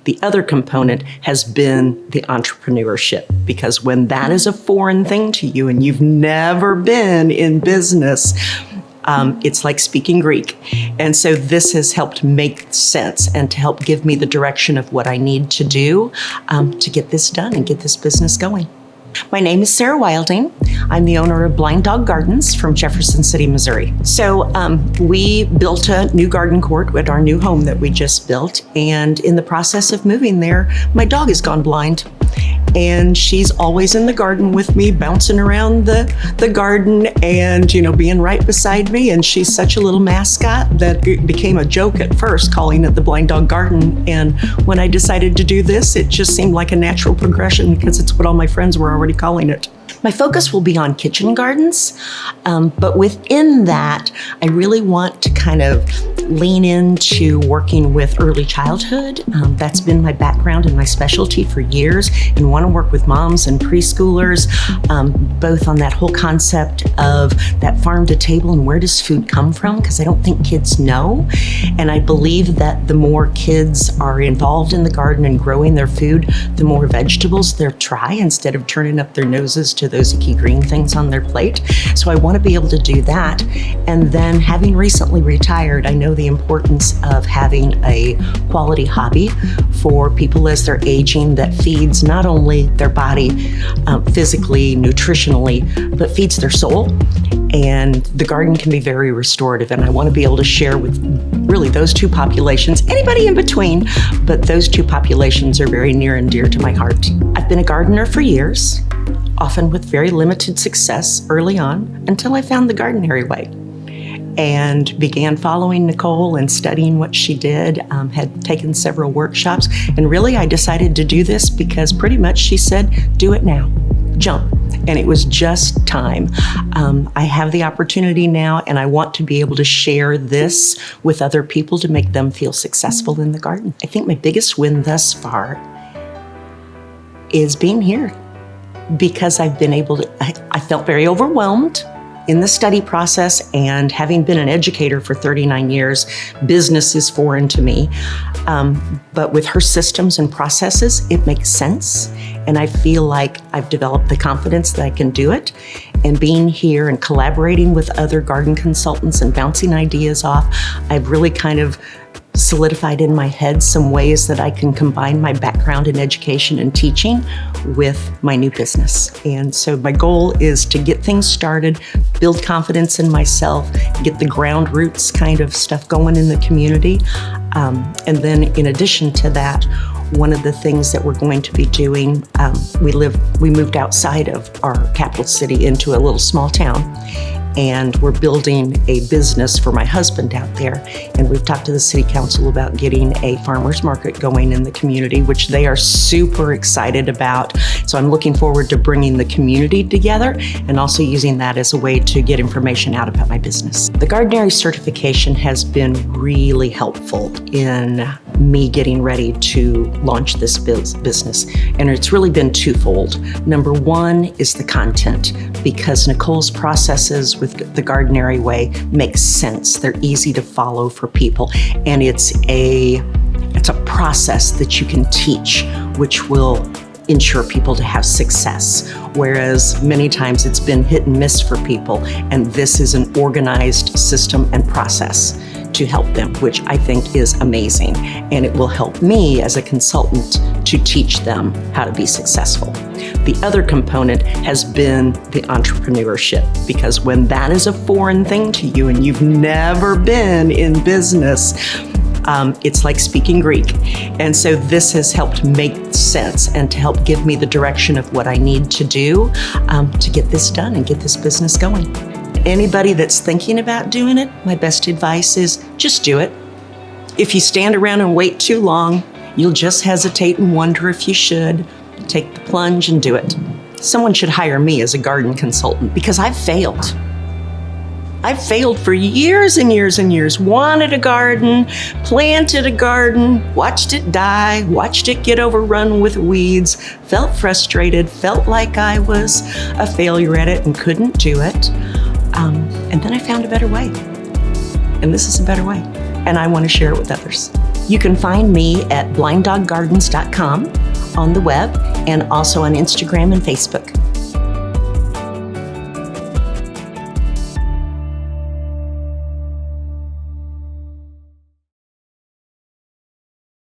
The other component has been the entrepreneurship, because when that is a foreign thing to you and you've never been in business, it's like speaking Greek. And so this has helped make sense and to help give me the direction of what I need to do to get this done and get this business going. My name is Sarah Wilding. I'm the owner of Blind Dog Gardens from Jefferson City, Missouri. So we built a new garden court at our new home that we just built. And in the process of moving there, my dog has gone blind. And she's always in the garden with me, bouncing around the garden and, being right beside me. And she's such a little mascot that it became a joke at first, calling it the Blind Dog Garden. And when I decided to do this, it just seemed like a natural progression because it's what all my friends were already calling it. My focus will be on kitchen gardens, but within that, I really want to kind of lean into working with early childhood. That's been my background and my specialty for years, and want to work with moms and preschoolers, both on that whole concept of that farm to table and where does food come from, because I don't think kids know. And I believe that the more kids are involved in the garden and growing their food, the more vegetables they'll try instead of turning up their noses to those icky green things on their plate. So I want to be able to do that. And then, having recently retired, I know the importance of having a quality hobby for people as they're aging that feeds not only their body physically, nutritionally, but feeds their soul. And the garden can be very restorative. And I want to be able to share with really those two populations, anybody in between, but those two populations are very near and dear to my heart. I've been a gardener for years, often with very limited success early on, until I found the Gardenary way and began following Nicole and studying what she did, had taken several workshops. And really, I decided to do this because pretty much she said, do it now, jump. And it was just time. I have the opportunity now, and I want to be able to share this with other people to make them feel successful in the garden. I think my biggest win thus far is being here, because I've been able to, I felt very overwhelmed in the study process, and having been an educator for 39 years, business is foreign to me. But with her systems and processes, it makes sense. And I feel like I've developed the confidence that I can do it. And being here and collaborating with other garden consultants and bouncing ideas off, I've really kind of solidified in my head some ways that I can combine my background in education and teaching with my new business. And so my goal is to get things started, build confidence in myself, get the ground roots kind of stuff going in the community. And then in addition to that, one of the things that we're going to be doing, we moved outside of our capital city into a little small town. And we're building a business for my husband out there. And we've talked to the city council about getting a farmer's market going in the community, which they are super excited about. So I'm looking forward to bringing the community together and also using that as a way to get information out about my business. The Gardenary certification has been really helpful in me getting ready to launch this business. And it's really been twofold. Number one is the content, because Nicole's processes with the Gardenary way make sense. They're easy to follow for people. And it's a process that you can teach, which will ensure people to have success. Whereas many times it's been hit and miss for people. And this is an organized system and process to help them, which I think is amazing. And it will help me as a consultant to teach them how to be successful. The other component has been the entrepreneurship, because when that is a foreign thing to you and you've never been in business, it's like speaking Greek. And so this has helped make sense and to help give me the direction of what I need to do to get this done and get this business going. Anybody that's thinking about doing it, my best advice is just do it. If you stand around and wait too long, you'll just hesitate and wonder if you should. Take the plunge and do it. Someone should hire me as a garden consultant, because I've failed. I've failed for years and years and years. Wanted a garden, planted a garden, watched it die, watched it get overrun with weeds, felt frustrated, felt like I was a failure at it and couldn't do it. And then I found a better way. And this is a better way. And I want to share it with others. You can find me at blinddoggardens.com on the web and also on Instagram and Facebook.